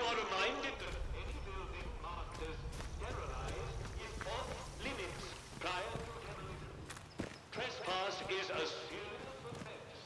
are reminded that any building marked as sterilized is off limits prior to demolition. Trespass is a serious offense.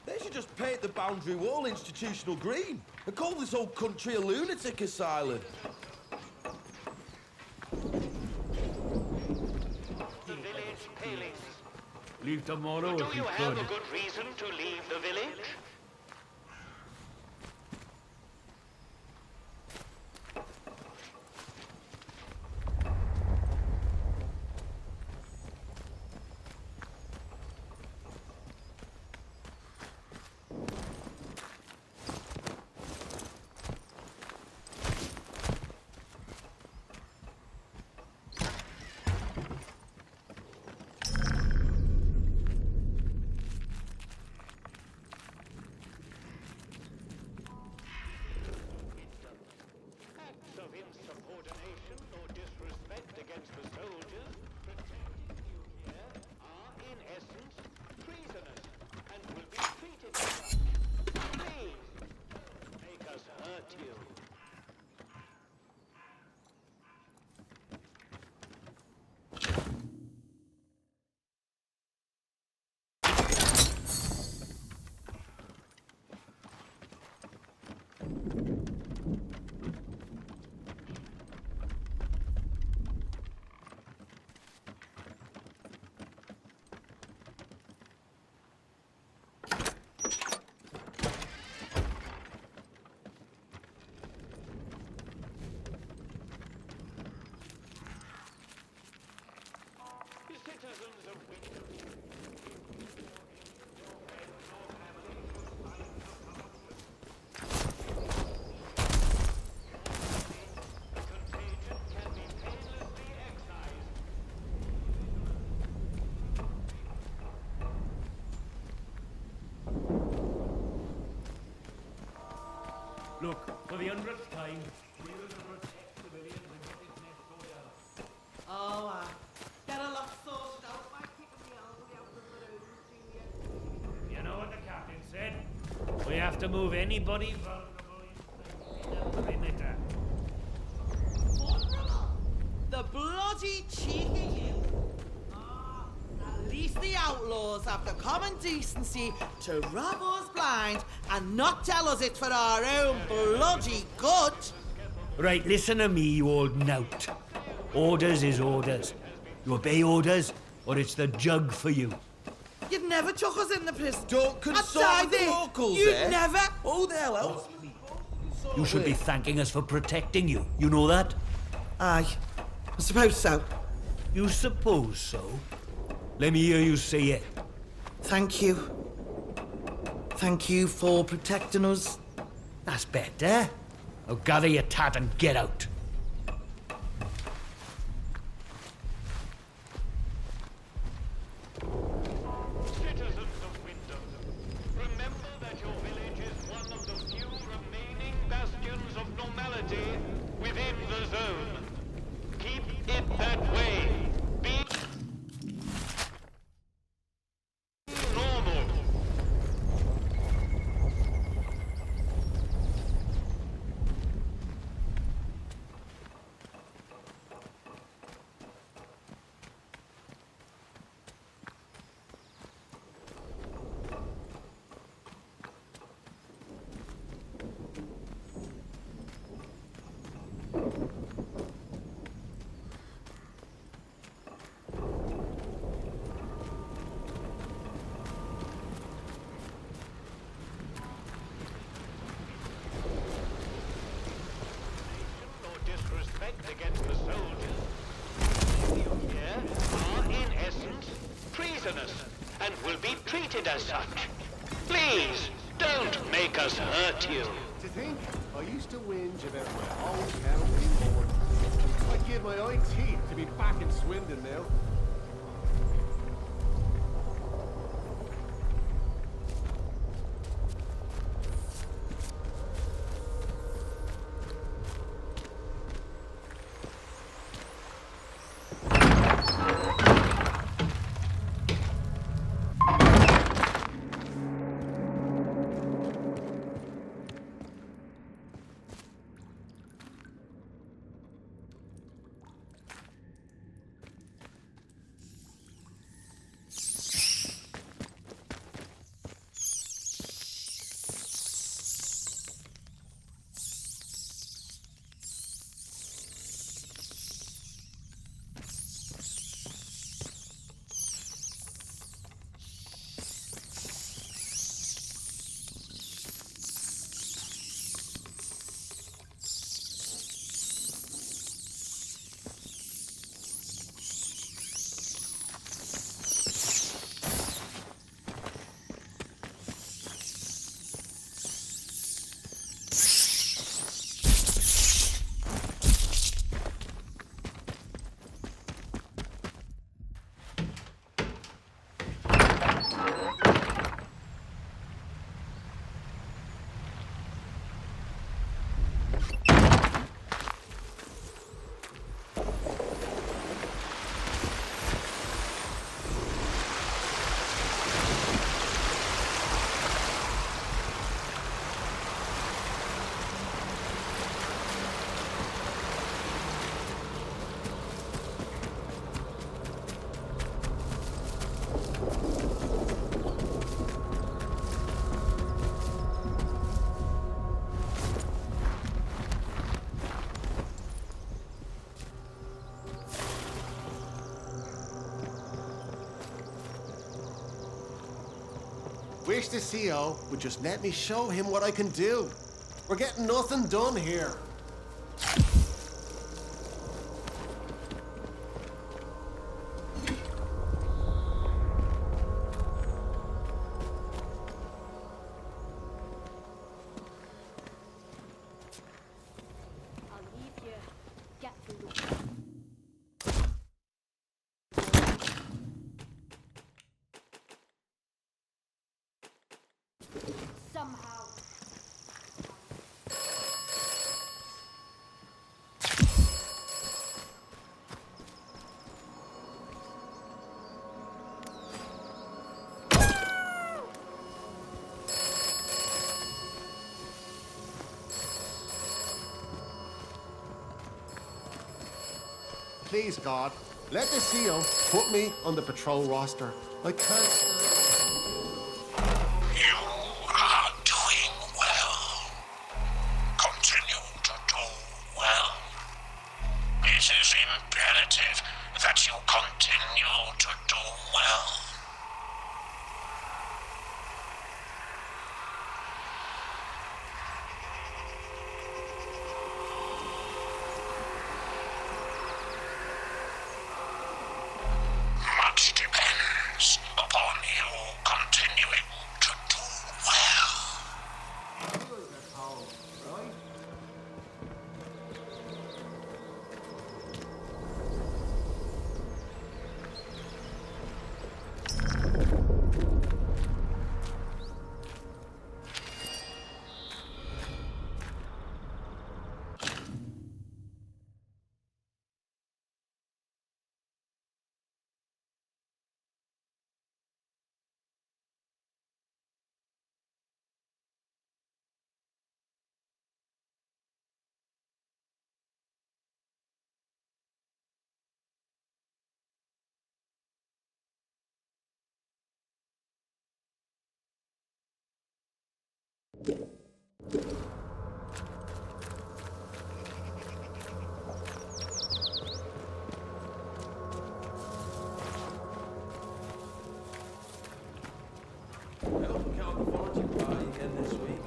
They should just paint the boundary wall institutional green and call this whole country a lunatic asylum. The village palings. Leave tomorrow Do if you you have could. a good reason to leave the village? Look, for the 100th time, we're going to protect civilians and get this nest go down. Oh, get a lot sorted out by kicking the elbow out of the road, do you? You know what the captain said? We have to move anybody vulnerable in the perimeter. Vulnerable? The bloody cheeky you! Ah, at least the outlaws have the common decency to rob us blind and not tell us it's for our own bloody good. Right, listen to me, you old knout. Orders is orders. You obey orders, or it's the jug for you. You'd never took us in the prison. Don't I'd consult die with the there. locals, You'd eh? never. Who the hell else? You should be thanking us for protecting you. You know that? Aye, I suppose so. You suppose so? Let me hear you say it. Thank you. Thank you for protecting us. That's better. Now gather your tat and get out. Citizens of Wyndham, remember that your village is one of the few remaining bastions of normality within the zone. Keep it that way. Be normal. Or disrespect against the soldiers you here are in essence treasonous and will be treated as such. Please don't make us hurt you. To think, I used to whinge about my hometown being bored. I'd give my eye teeth to be back in Swindon now. Wish the CO would just let me show him what I can do. We're getting nothing done here. I'll leave you. Get through the somehow. please God, let the seal put me on the patrol roster. I can't... You are doing well. Continue to do well. It is imperative that you continue to do well. Much depends upon you continuing to do well. Right? I hope we can't afford you party again this week.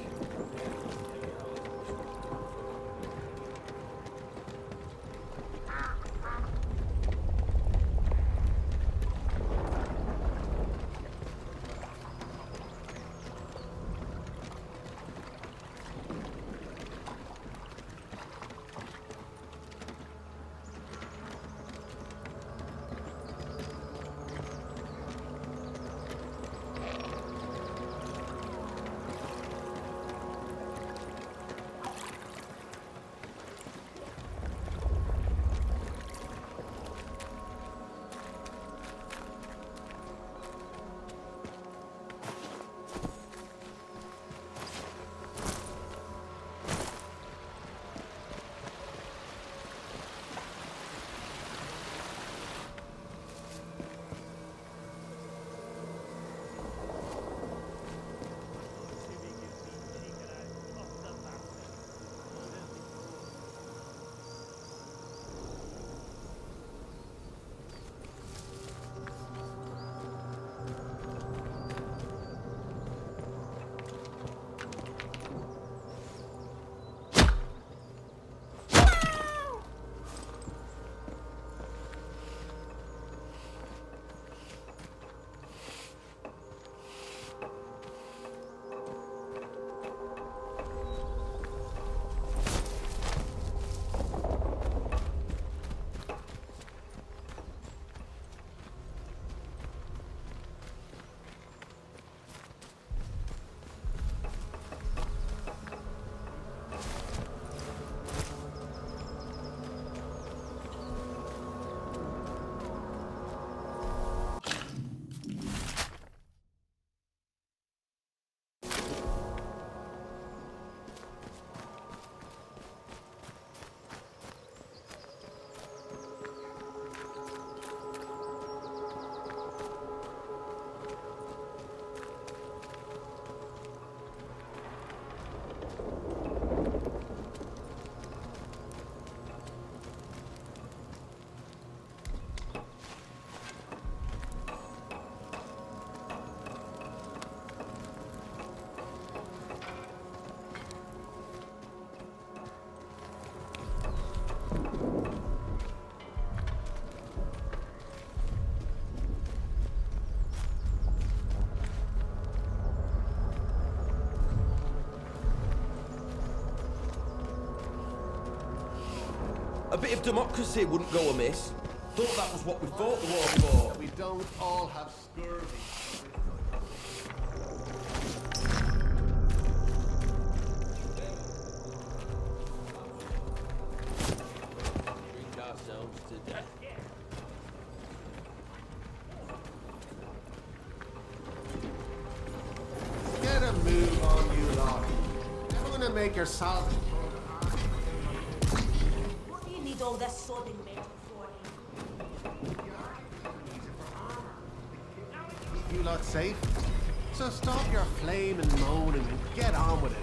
A bit of democracy wouldn't go amiss. Thought that was what we fought the war for. We don't all have scurvy. Drink ourselves to death. Get a move on, you lot. Never gonna make yourself. What do you need all this sodding metal for? Keep you lot safe. So stop your flaming moaning and get on with it.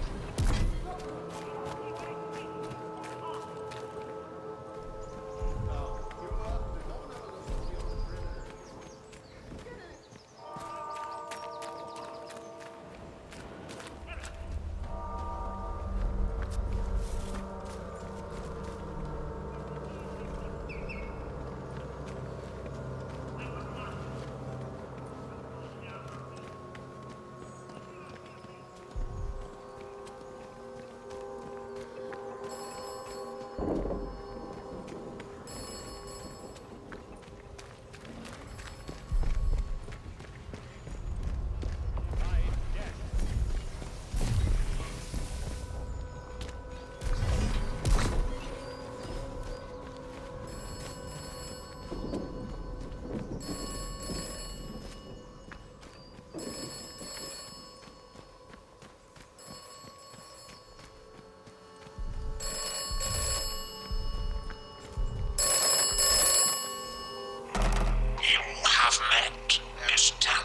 You have met Miss Tanner.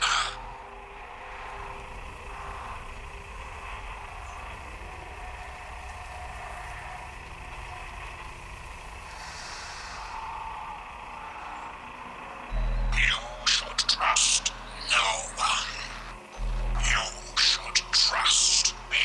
You should trust no one. You should trust me.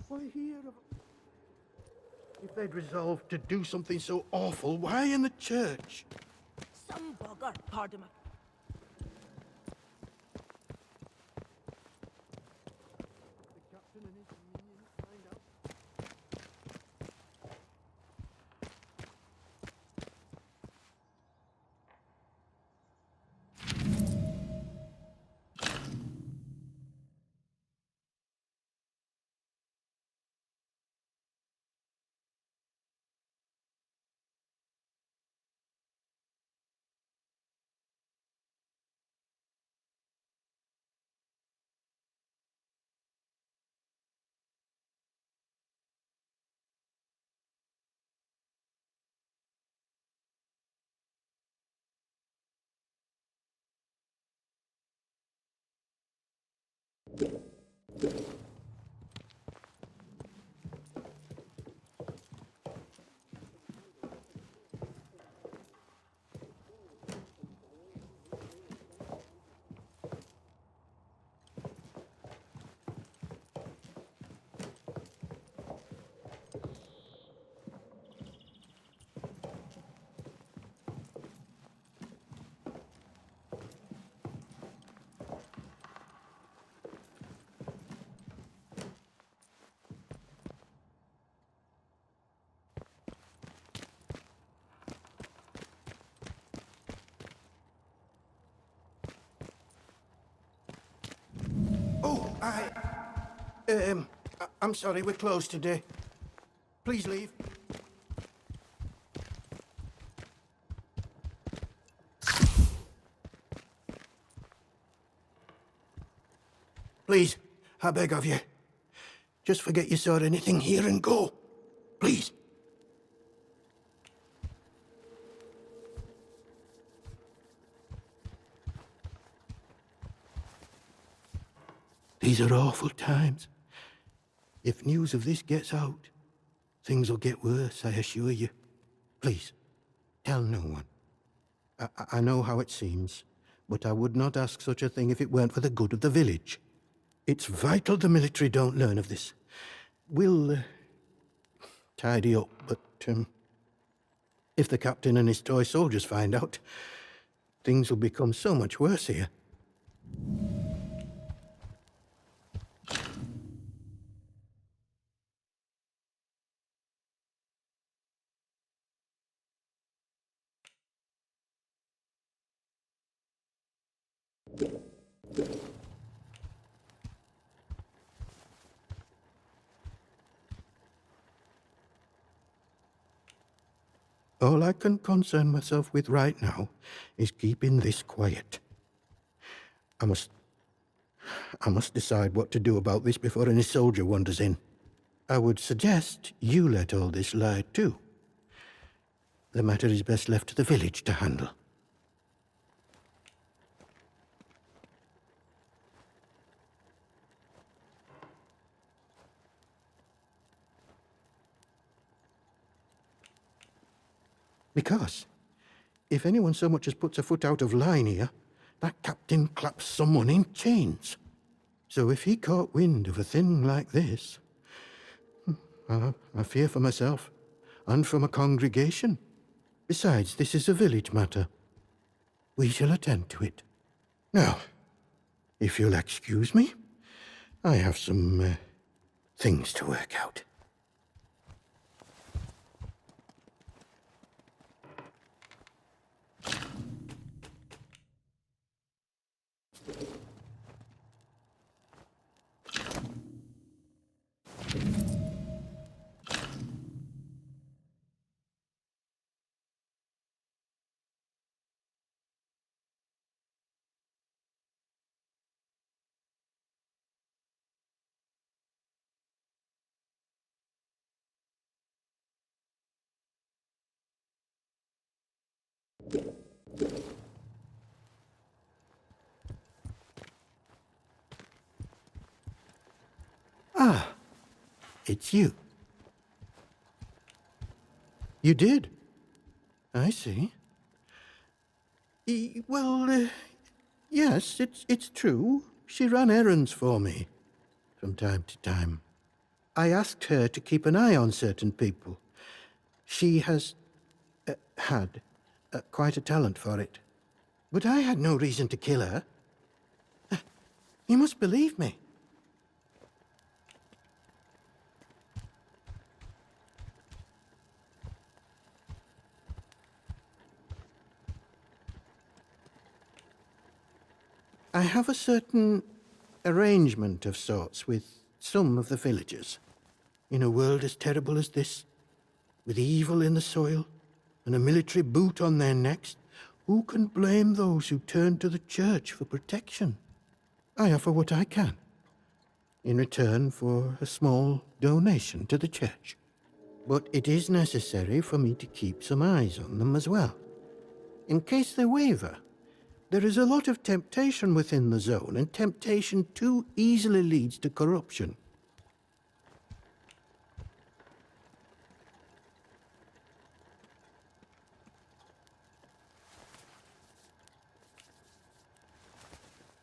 Why here? If they'd resolved to do something so awful, why in the church? Some bugger, pardon me. The captain and his minions find out. I'm sorry, we're closed today. Please leave. Please, I beg of you. Just forget you saw anything here and go. Please. These are awful times. If news of this gets out, things will get worse, I assure you. Please, tell no one. I know how it seems, but I would not ask such a thing if it weren't for the good of the village. It's vital the military don't learn of this. We'll tidy up, but if the captain and his toy soldiers find out, things will become so much worse here. All I can concern myself with right now is keeping this quiet. I must decide what to do about this before any soldier wanders in. I would suggest you let all this lie too. The matter is best left to the village to handle. Because if anyone so much as puts a foot out of line here, that captain claps someone in chains. So if he caught wind of a thing like this, I fear for myself and for my congregation. Besides, this is a village matter. We shall attend to it. Now, if you'll excuse me, I have some things to work out. Ah, it's you. You did? I see. Well, yes, it's true. She ran errands for me from time to time. I asked her to keep an eye on certain people. She has had quite a talent for it. But I had no reason to kill her. You must believe me. I have a certain arrangement of sorts with some of the villagers. In a world as terrible as this, with evil in the soil and a military boot on their necks, who can blame those who turn to the church for protection? I offer what I can, in return for a small donation to the church. But it is necessary for me to keep some eyes on them as well. In case they waver, there is a lot of temptation within the zone, and temptation too easily leads to corruption.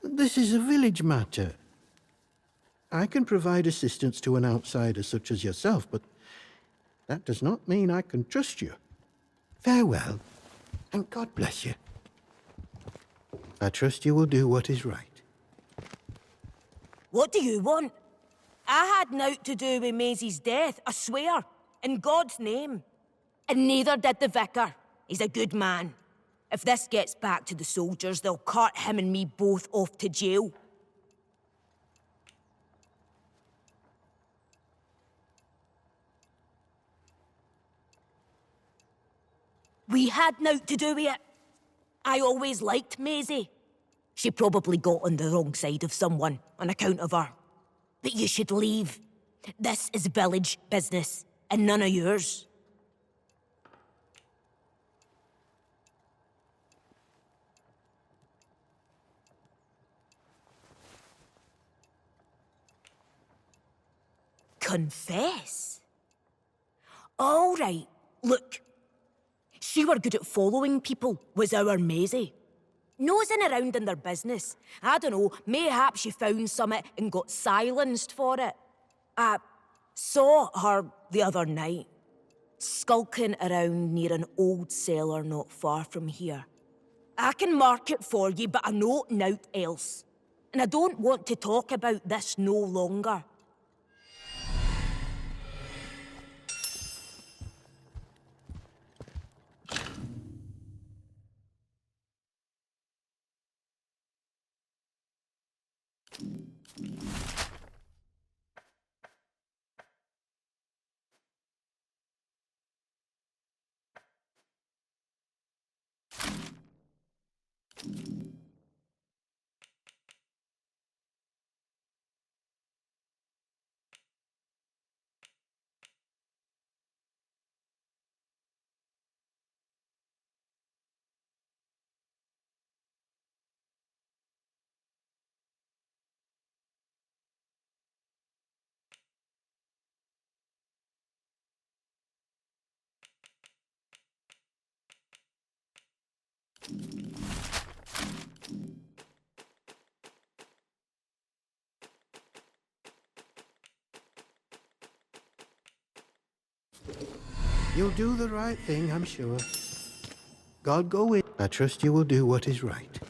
This is a village matter. I can provide assistance to an outsider such as yourself, but that does not mean I can trust you. Farewell, and God bless you. I trust you will do what is right. What do you want? I had naught to do with Maisie's death, I swear, in God's name. And neither did the vicar. He's a good man. If this gets back to the soldiers, they'll cart him and me both off to jail. We had naught to do with it. I always liked Maisie. She probably got on the wrong side of someone on account of her. But you should leave. This is village business, and none of yours. Confess? All right, look. She were good at following people, was our Maisie. Nosing around in their business. I don't know, mayhap she found something and got silenced for it. I saw her the other night, skulking around near an old cellar not far from here. I can mark it for you, but I know naught else. And I don't want to talk about this no longer. You'll do the right thing, I'm sure. God go with. I trust you will do what is right.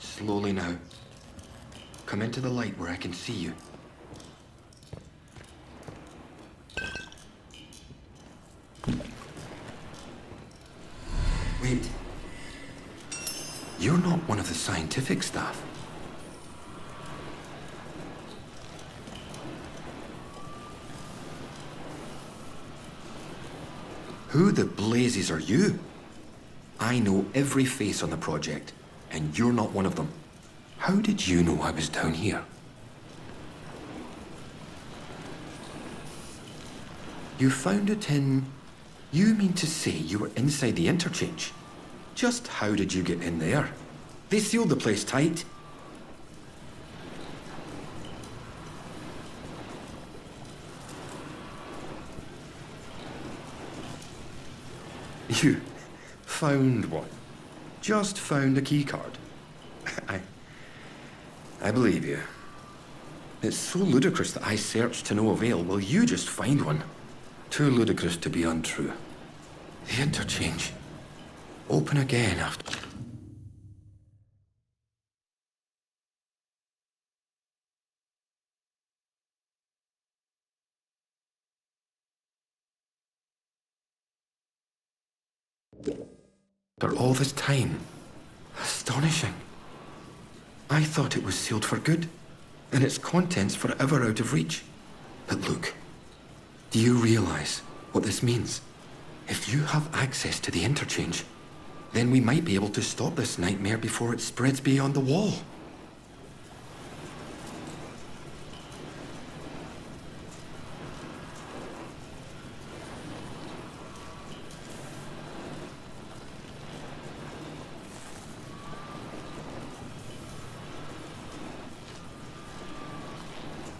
Slowly now. Come into the light where I can see you. Wait. You're not one of the scientific staff. Who the blazes are you? I know every face on the project, and you're not one of them. How did you know I was down here? You found it in... You mean to say you were inside the interchange? Just how did you get in there? They sealed the place tight. You found one. Just found a keycard. I believe you. It's so ludicrous that I searched to no avail. Will you just find one? Too ludicrous to be untrue. The interchange. Open again after... After all this time. Astonishing. I thought it was sealed for good, and its contents forever out of reach. But look, do you realize what this means? If you have access to the interchange, then we might be able to stop this nightmare before it spreads beyond the wall.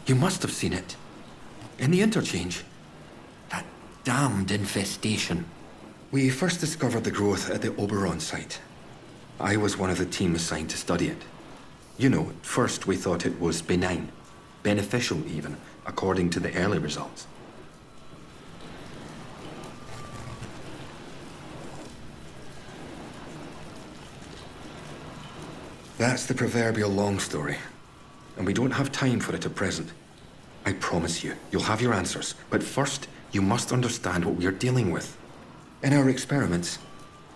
You must have seen it. In the interchange. That damned infestation. We first discovered the growth at the Oberon site. I was one of the team assigned to study it. You know, at first we thought it was benign. Beneficial even, according to the early results. That's the proverbial long story. And we don't have time for it at present. I promise you, you'll have your answers. But first, you must understand what we are dealing with. In our experiments,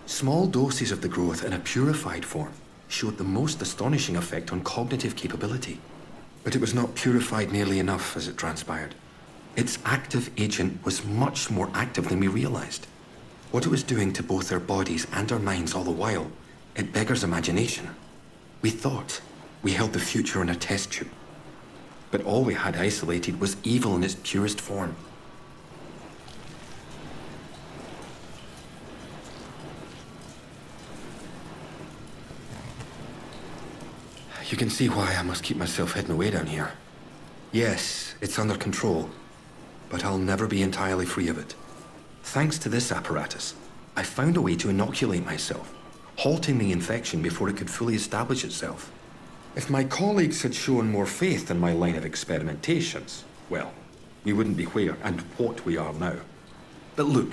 small doses of the growth in a purified form showed the most astonishing effect on cognitive capability. But it was not purified nearly enough, as it transpired. Its active agent was much more active than we realized. What it was doing to both our bodies and our minds all the while, it beggars imagination. We thought we held the future in a test tube. But all we had isolated was evil in its purest form. You can see why I must keep myself hidden away down here. Yes, it's under control, but I'll never be entirely free of it. Thanks to this apparatus, I found a way to inoculate myself, halting the infection before it could fully establish itself. If my colleagues had shown more faith in my line of experimentations, well, we wouldn't be where and what we are now. But look,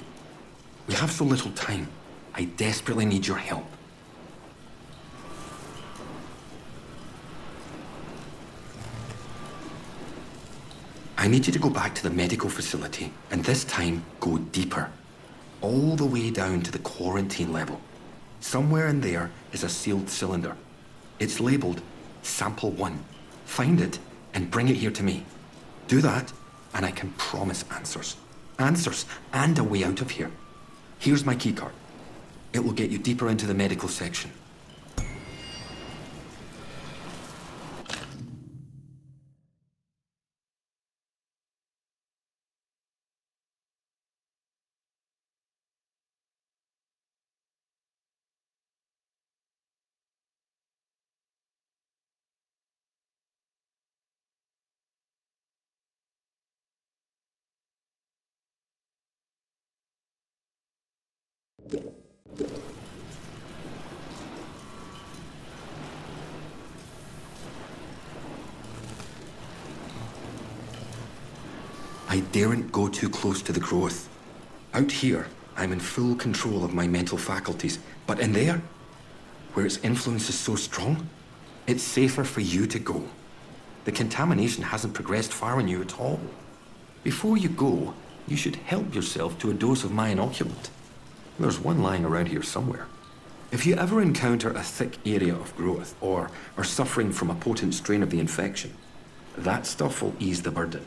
we have so little time. I desperately need your help. I need you to go back to the medical facility, and this time go deeper. All the way down to the quarantine level. Somewhere in there is a sealed cylinder. It's labeled Sample 1. Find it and bring it here to me. Do that, and I can promise answers. Answers and a way out of here. Here's my keycard. It will get you deeper into the medical section. I daren't go too close to the growth. Out here, I'm in full control of my mental faculties, but in there, where its influence is so strong, it's safer for you to go. The contamination hasn't progressed far on you at all. Before you go, you should help yourself to a dose of my inoculant. There's one lying around here somewhere. If you ever encounter a thick area of growth or are suffering from a potent strain of the infection, that stuff will ease the burden.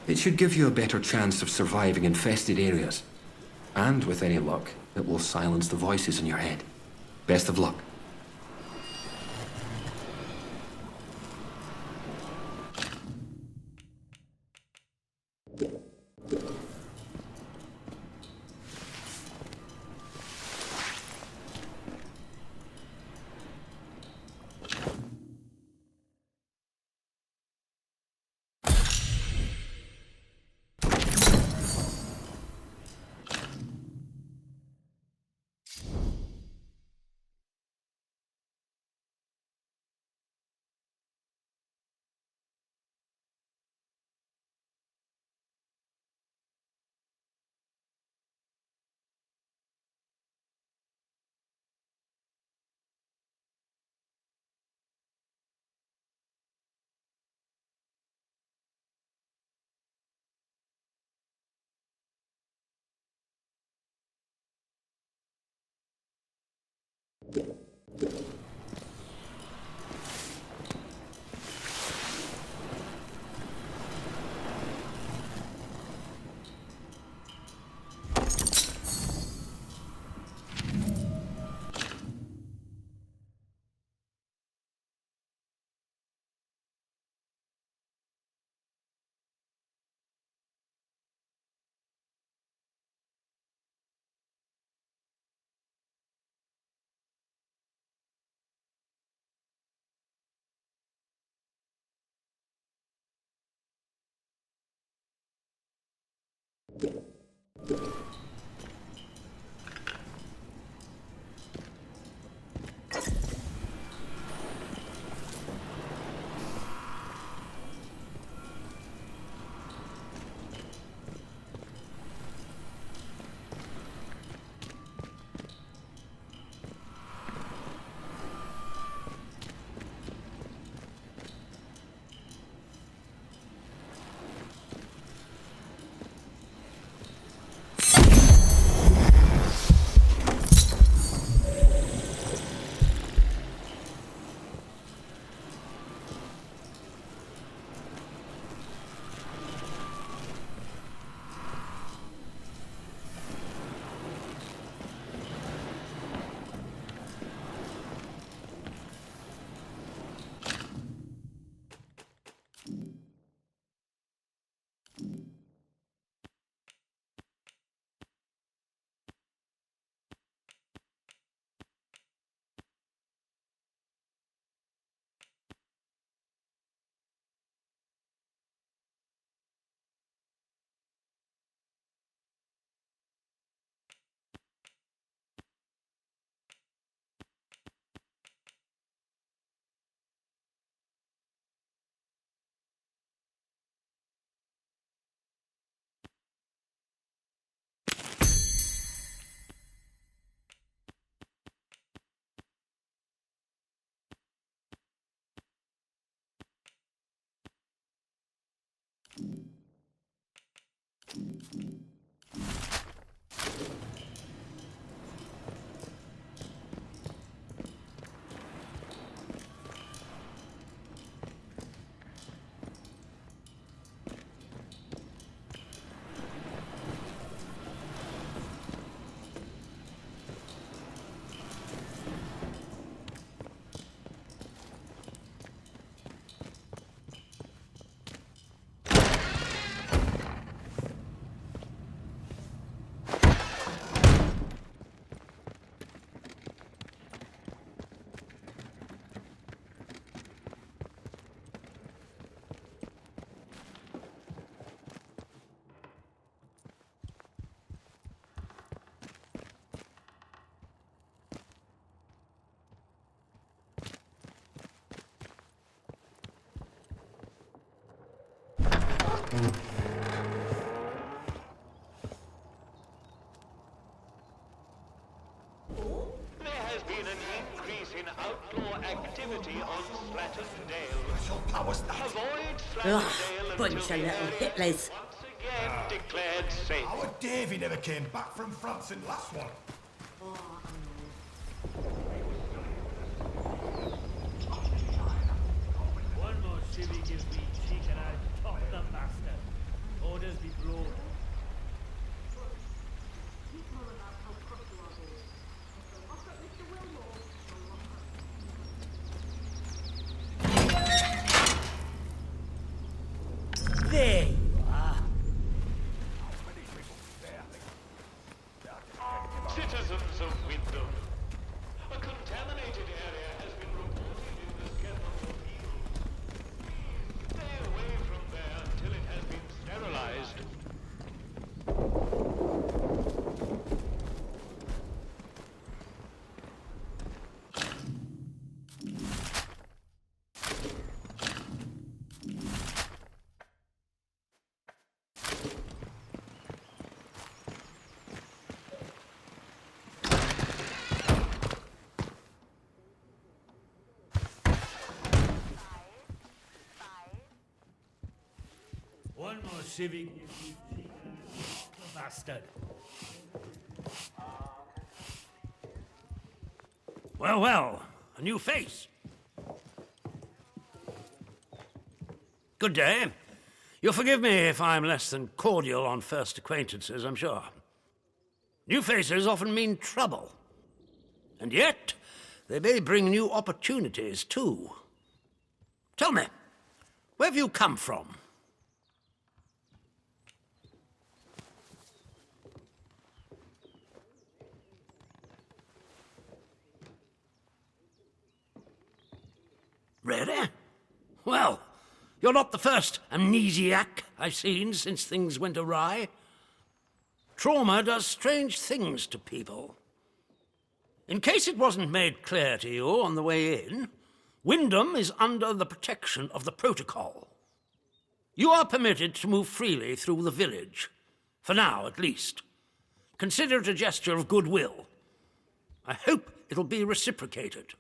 It should give you a better chance of surviving infested areas. And with any luck, it will silence the voices in your head. Best of luck. There has been an increase in outlaw activity on Slatterdale. How was that? Avoid Ugh, Slatterdale bunch until of the little area Hitlers. is once again declared safe. Our Davy never came back from France in last one. One more civvy gives me cheek and I'll top the bastard. Orders be blown. There you are. Citizens of Wyndham, a contaminated area has been reported in the Scarecrow Field. Please stay away from there until it has been sterilized. One more civvy gives me cheek and I'll top the bastard. Well, well, a new face. Good day. You'll forgive me if I'm less than cordial on first acquaintances, I'm sure. New faces often mean trouble. And yet, they may bring new opportunities, too. Tell me, where have you come from? Really? Well, you're not the first amnesiac I've seen since things went awry. Trauma does strange things to people. In case it wasn't made clear to you on the way in, Wyndham is under the protection of the protocol. You are permitted to move freely through the village, for now at least. Consider it a gesture of goodwill. I hope it'll be reciprocated.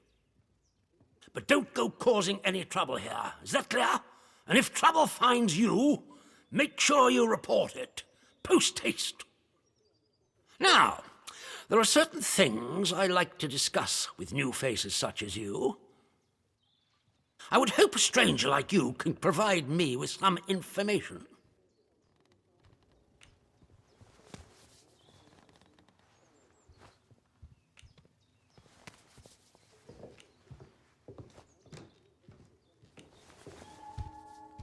But don't go causing any trouble here. Is that clear? And if trouble finds you, make sure you report it. Post haste. Now, there are certain things I like to discuss with new faces such as you. I would hope a stranger like you can provide me with some information.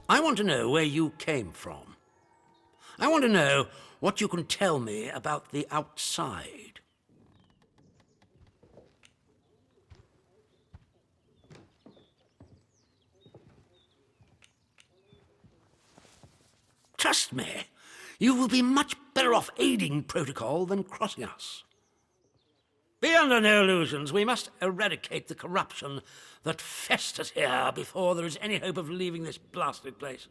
I want to know where you came from. I want to know what you can tell me about the outside. Trust me, you will be much better off aiding protocol than crossing us. Be under no illusions. We must eradicate the corruption that festers here before there is any hope of leaving this blasted place.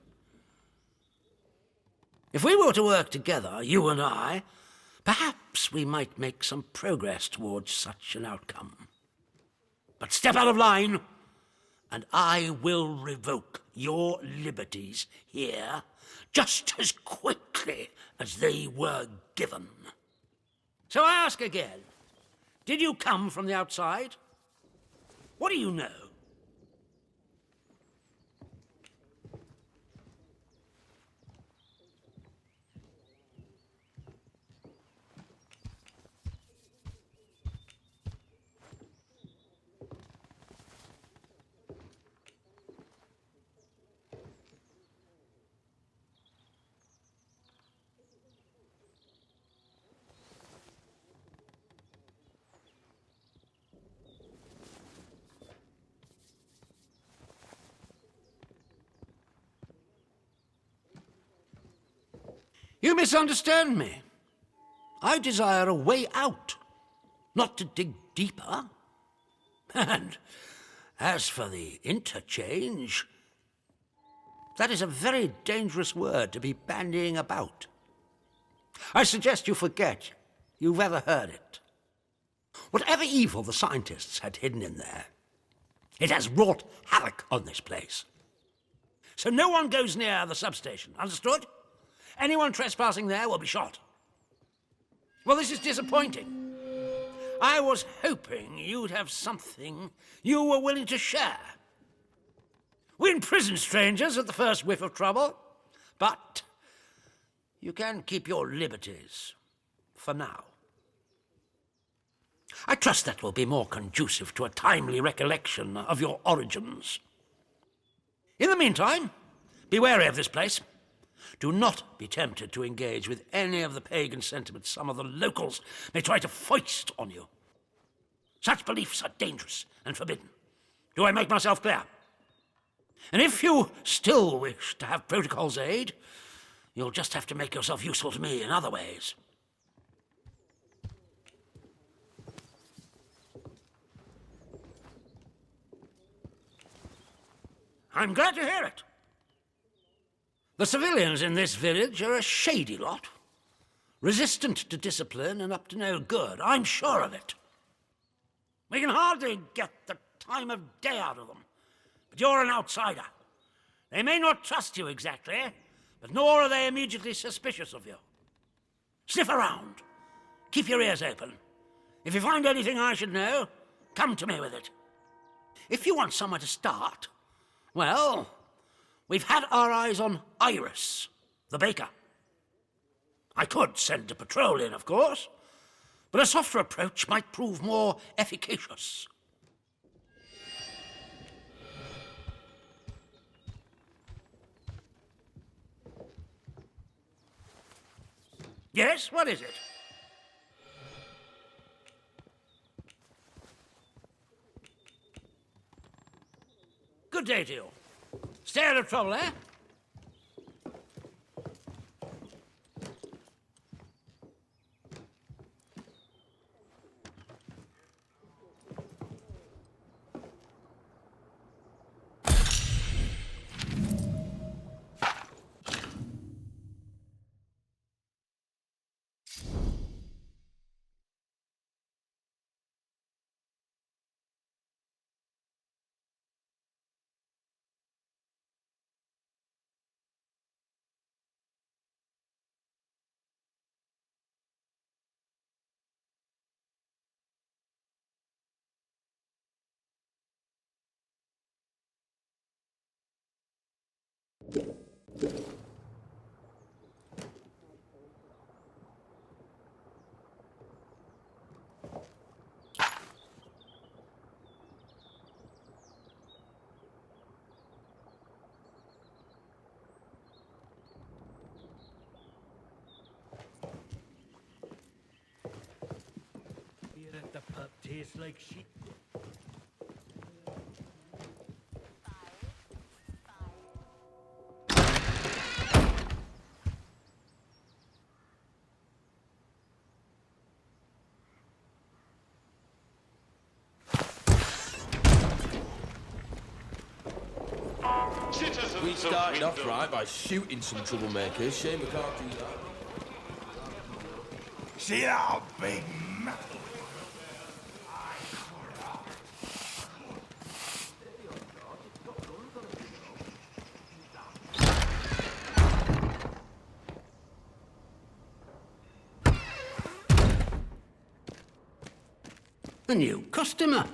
If we were to work together, you and I, perhaps we might make some progress towards such an outcome. But step out of line, and I will revoke your liberties here just as quickly as they were given. So I ask again, did you come from the outside? What do you know? You misunderstand me. I desire a way out, not to dig deeper. And as for the interchange, that is a very dangerous word to be bandying about. I suggest you forget you've ever heard it. Whatever evil the scientists had hidden in there, it has wrought havoc on this place. So no one goes near the substation, understood? Anyone trespassing there will be shot. Well, this is disappointing. I was hoping you'd have something you were willing to share. We imprison strangers at the first whiff of trouble, but you can keep your liberties for now. I trust that will be more conducive to a timely recollection of your origins. In the meantime, be wary of this place. Do not be tempted to engage with any of the pagan sentiments some of the locals may try to foist on you. Such beliefs are dangerous and forbidden. Do I make myself clear? And if you still wish to have protocol's aid, you'll just have to make yourself useful to me in other ways. I'm glad to hear it. The civilians in this village are a shady lot, resistant to discipline and up to no good. I'm sure of it. We can hardly get the time of day out of them. But you're an outsider. They may not trust you exactly, but nor are they immediately suspicious of you. Sniff around. Keep your ears open. If you find anything I should know, Come to me with it. If you want somewhere to start, well, we've had our eyes on Iris, the baker. I could send a patrol in, of course, but a softer approach might prove more efficacious. Yes, what is it? Good day to you. Stay out of trouble, eh? The pup tastes like sheep. Citizens We of started off Windows. right by shooting some troublemakers. Shame we can't do that. See that big metal? A new customer.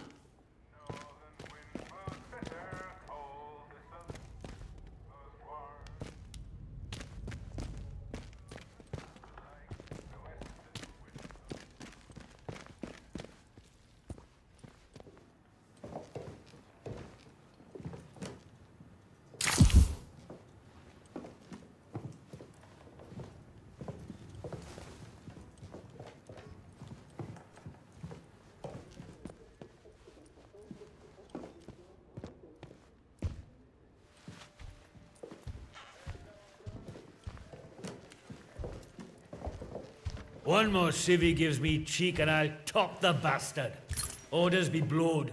One more civvy gives me cheek and I'll top the bastard. Orders be blowed.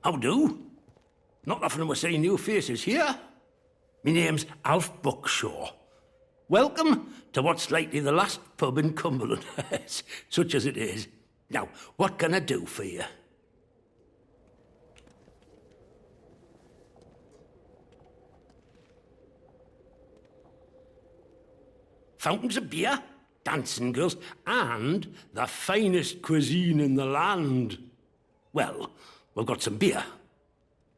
How do? Not often we're seeing new faces here. Me name's Alf Buckshaw. Welcome to what's likely the last pub in Cumberland, such as it is. Now, what can I do for you? Fountains of beer, dancing girls, and the finest cuisine in the land. Well, we've got some beer.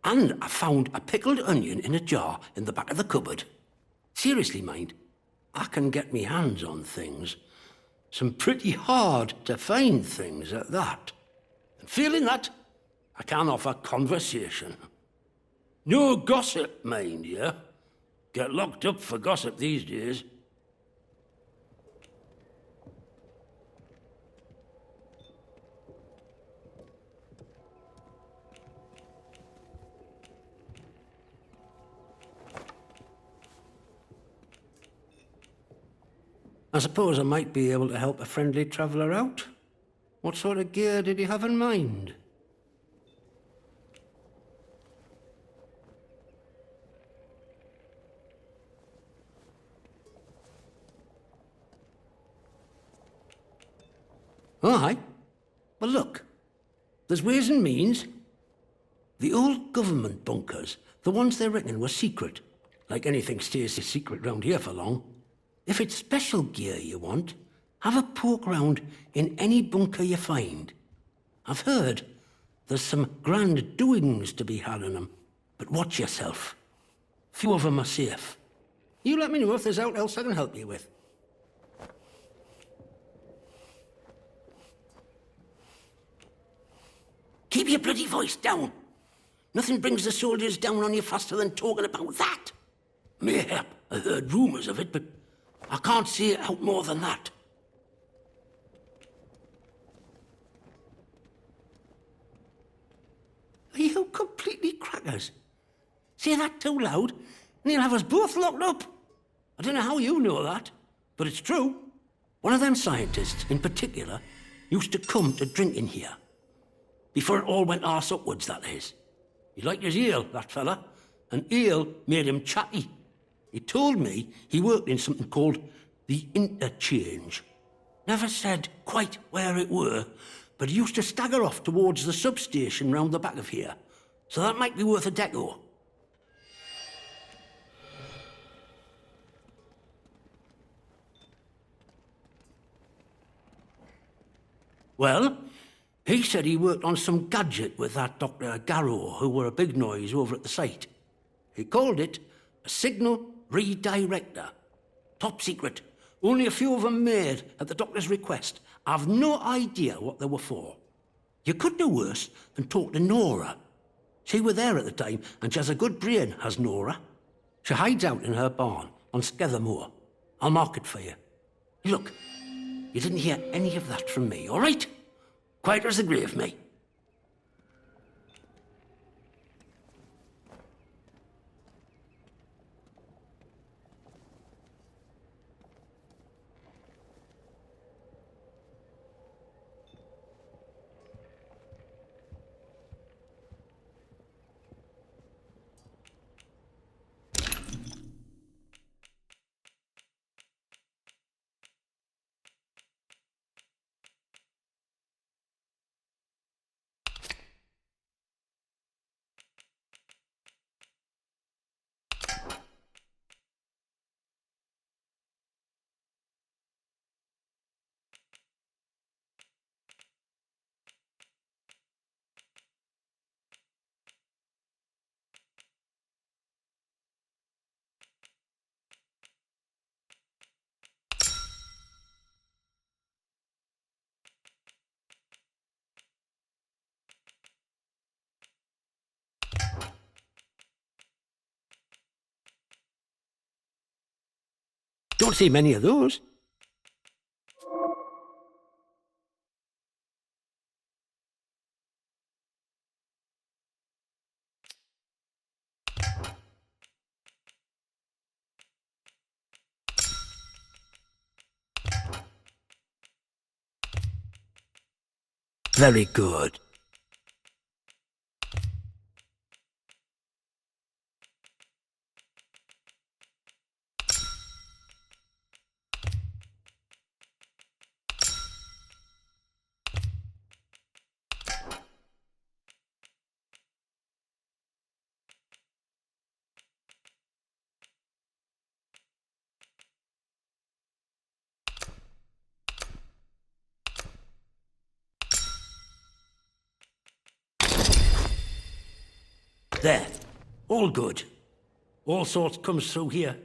And I found a pickled onion in a jar in the back of the cupboard. Seriously, mind, I can get me hands on things. Some pretty hard to find things at that. And feeling that, I can offer conversation. No gossip, mind you. Get locked up for gossip these days. I suppose I might be able to help a friendly traveller out. What sort of gear did you have in mind? Oh, aye. Well, look. There's ways and means. The old government bunkers, the ones they reckon were secret. Like anything stays secret round here for long. If it's special gear you want, have a poke round in any bunker you find. I've heard there's some grand doings to be had in them, but watch yourself. Few of them are safe. You let me know if there's aught else I can help you with. Keep your bloody voice down. Nothing brings the soldiers down on you faster than talking about that. Mayhap I heard rumours of it, but I can't see it out more than that. Are you completely crackers? Say that too loud, and he'll have us both locked up. I don't know how you know that, but it's true. One of them scientists, in particular, used to come to drink in here. Before it all went arse upwards, that is. He liked his ale, that fella, and ale made him chatty. He told me he worked in something called the Interchange. Never said quite where it were, but he used to stagger off towards the substation round the back of here. So that might be worth a deco. Well, he said he worked on some gadget with that Dr. Garrow, who were a big noise over at the site. He called it a signal redirector. Top secret. Only a few of them made at the doctor's request. I've no idea what they were for. You could do worse than talk to Nora. She were there at the time, and she has a good brain, has Nora. She hides out in her barn on Skethermoor. I'll mark it for you. Look, you didn't hear any of that from me, all right? Quiet as the grave, mate. Don't see many of those. Very good. There. All good. All sorts comes through here.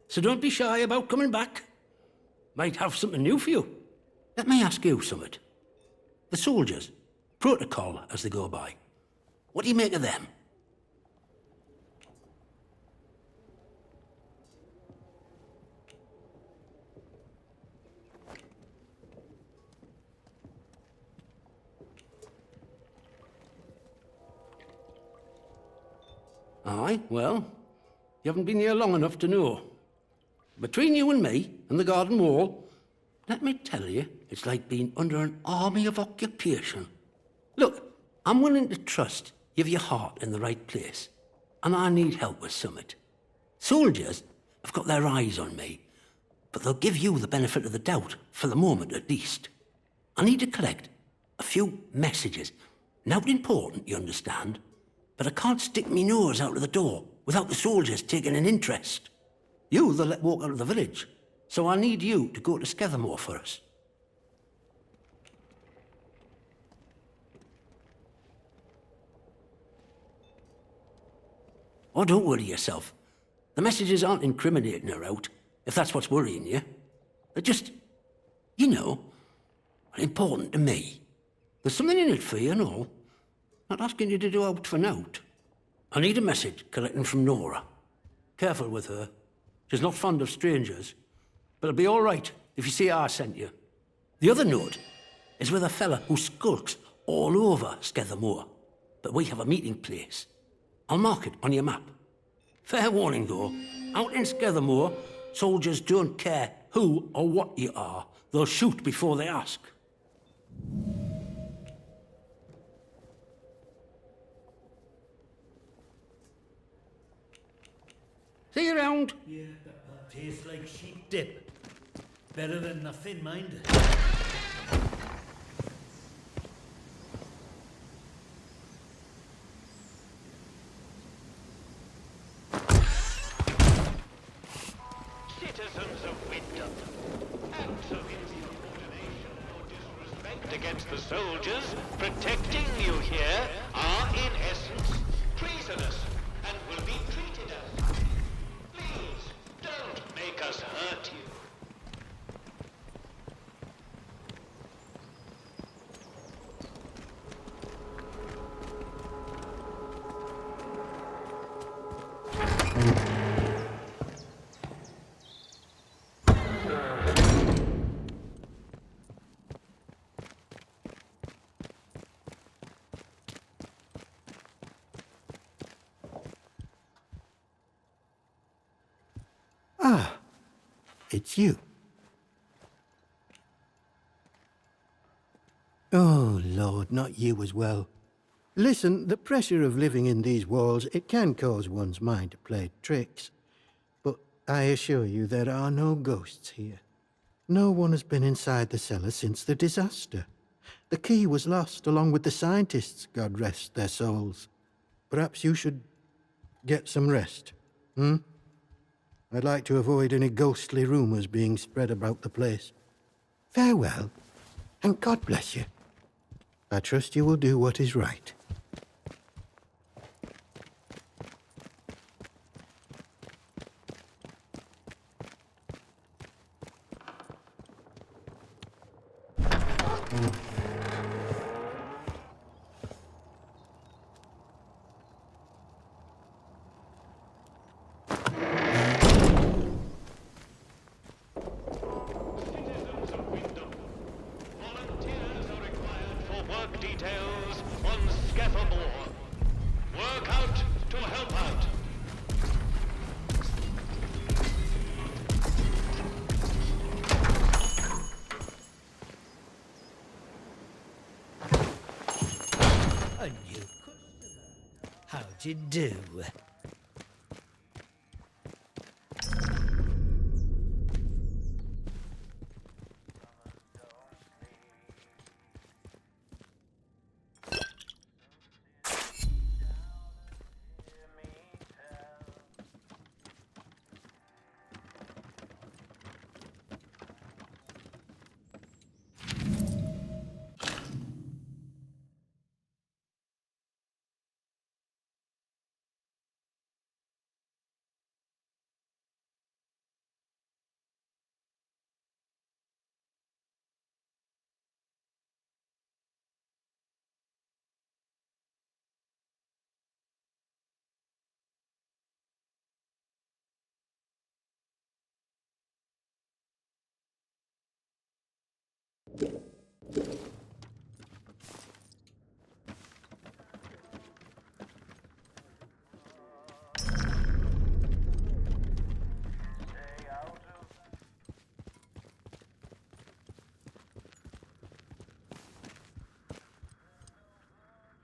So don't be shy about coming back. Might have something new for you. Let me ask you something. The soldiers, protocol as they go by. What do you make of them? Aye, well, you haven't been here long enough to know. Between you and me and the garden wall, let me tell you, it's like being under an army of occupation. Look, I'm willing to trust you've your heart in the right place, and I need help with something. Soldiers have got their eyes on me, but they'll give you the benefit of the doubt, for the moment at least. I need to collect a few messages. Not important, you understand, but I can't stick me nose out of the door without the soldiers taking an interest. You they'll let walk out of the village, so I need you to go to Skethermore for us. Oh, don't worry yourself. The messages aren't incriminating her out, if that's what's worrying you. They're just, you know, important to me. There's something in it for you and all. Not asking you to do out for nout. I need a message collecting from Nora. Careful with her. She's not fond of strangers. But it'll be all right if you see I sent you. The other note is with a fella who skulks all over Skethermore. But we have a meeting place. I'll mark it on your map. Fair warning, though. Out in Skethermore, soldiers don't care who or what you are. They'll shoot before they ask. See you around. Yeah, that tastes like sheep dip. Better than nothing, mind. Citizens of Wyndham, acts of insubordination or disrespect against the soldiers protecting you here are in essence treasonous and will be treated as. Please, don't make us hurt you. Ah, it's you. Oh, Lord, not you as well. Listen, the pressure of living in these walls, it can cause one's mind to play tricks. But I assure you there are no ghosts here. No one has been inside the cellar since the disaster. The key was lost along with the scientists, God rest their souls. Perhaps you should get some rest, hmm? I'd like to avoid any ghostly rumors being spread about the place. Farewell, and God bless you. I trust you will do what is right. Citizens of Wyndham, volunteers are required for work details on Skethermore. Work out to help out. A new customer. How'd you do?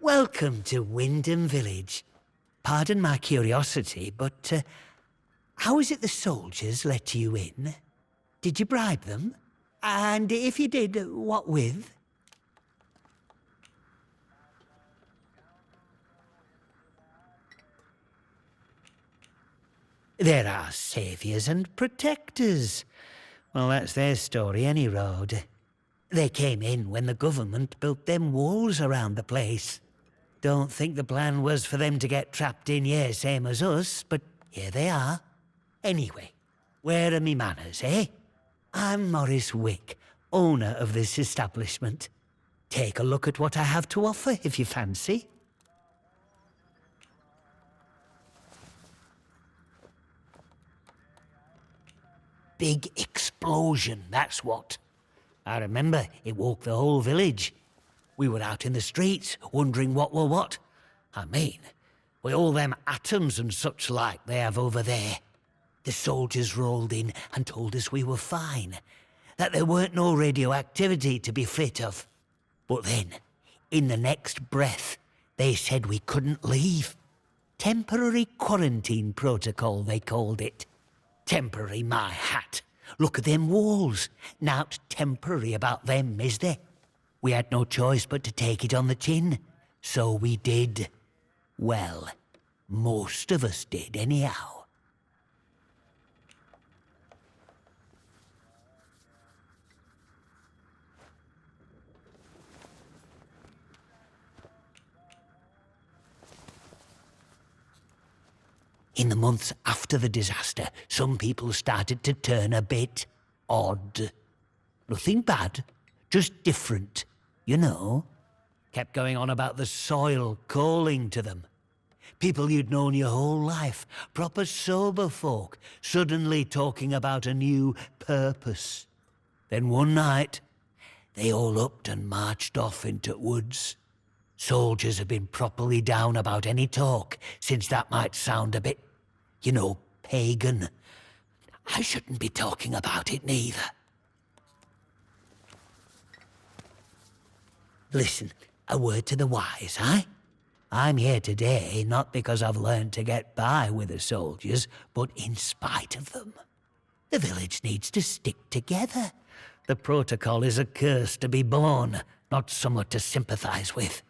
Welcome to Wyndham Village. Pardon my curiosity, but how is it the soldiers let you in? Did you bribe them? And if you did, what with? They're our saviours and protectors. Well, that's their story, any road. They came in when the government built them walls around the place. Don't think the plan was for them to get trapped in here, same as us, but here they are. Anyway, where are me manners, eh? I'm Morris Wick, owner of this establishment. Take a look at what I have to offer, if you fancy. Big explosion, that's what. I remember it woke the whole village. We were out in the streets, wondering what were what. I mean, with all them atoms and such like they have over there. The soldiers rolled in and told us we were fine, that there weren't no radioactivity to be frit of. But then, in the next breath, they said we couldn't leave. Temporary quarantine protocol, they called it. Temporary, my hat. Look at them walls. Nowt temporary about them, is there? We had no choice but to take it on the chin. So we did. Well, most of us did, anyhow. In the months after the disaster, some people started to turn a bit odd. Nothing bad, just different, you know. Kept going on about the soil calling to them. People you'd known your whole life, proper sober folk, suddenly talking about a new purpose. Then one night, they all upped and marched off into woods. Soldiers have been properly down about any talk, since that might sound a bit, you know, pagan. I shouldn't be talking about it neither. Listen, a word to the wise, eh? I'm here today not because I've learned to get by with the soldiers, but in spite of them. The village needs to stick together. The protocol is a curse to be born, not somewhat to sympathize with.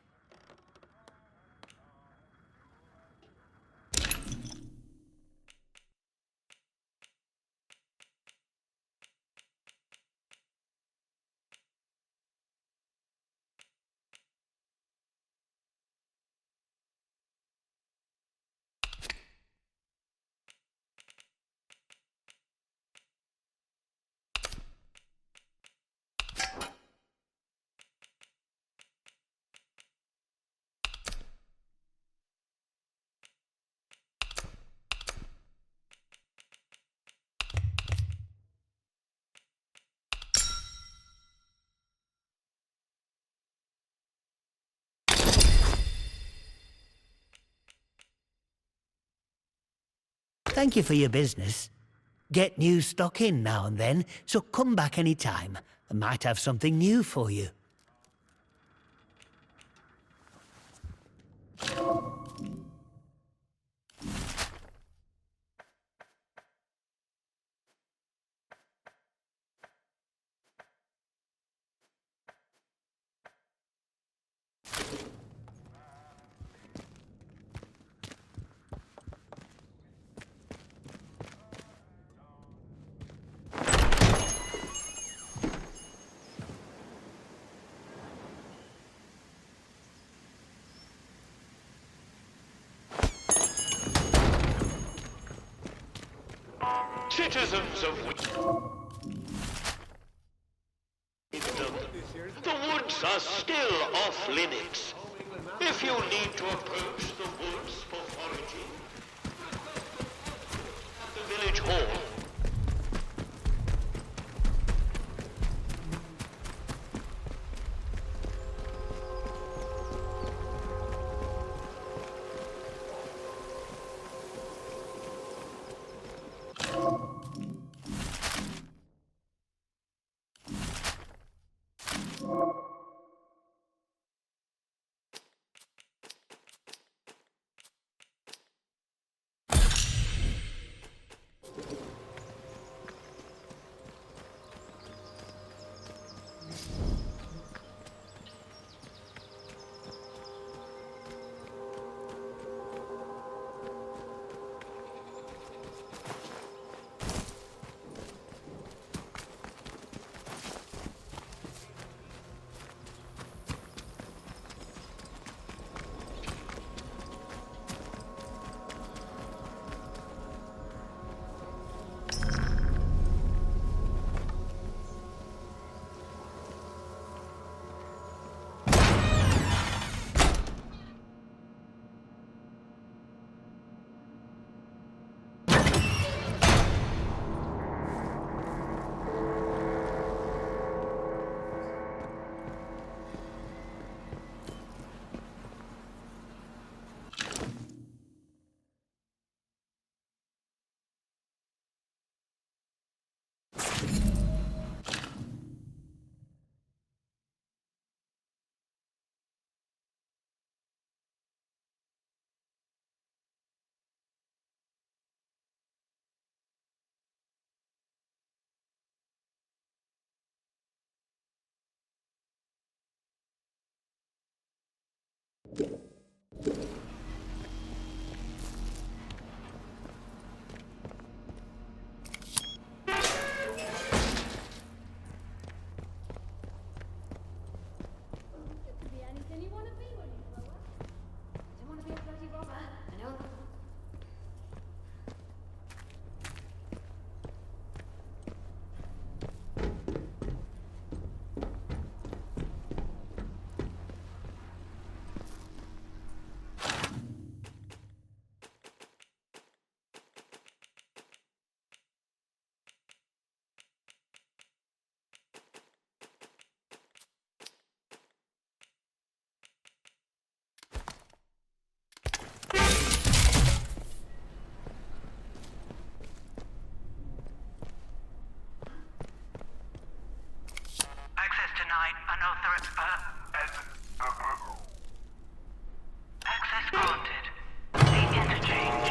Thank you for your business. Get new stock in now and then, so come back any time. I might have something new for you. Citizens of Wyndham, the woods are still off limits. If you need to approach the woods for foraging, the village hall. could be anything you want to be when you grow up. I don't want to be a bloody robber. I know that. Access denied. Unauthorized. Access granted. The interchange.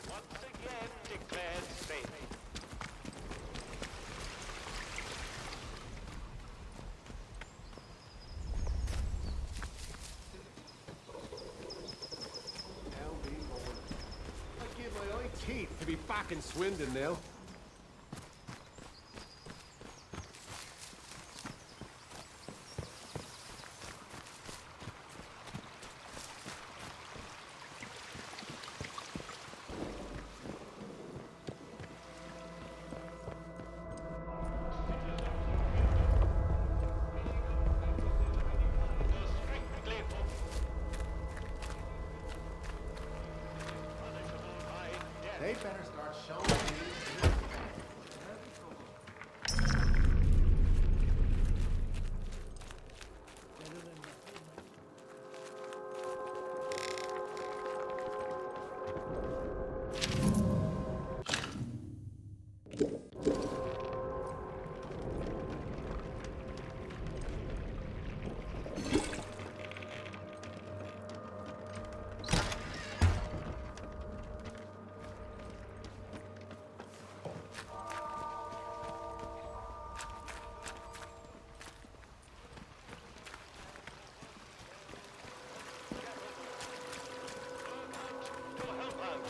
Once again declared safe. Hell be morning. I'd give my eye teeth to be back in Swindon now. Strictly punishable by death. They better start showing me. To help out.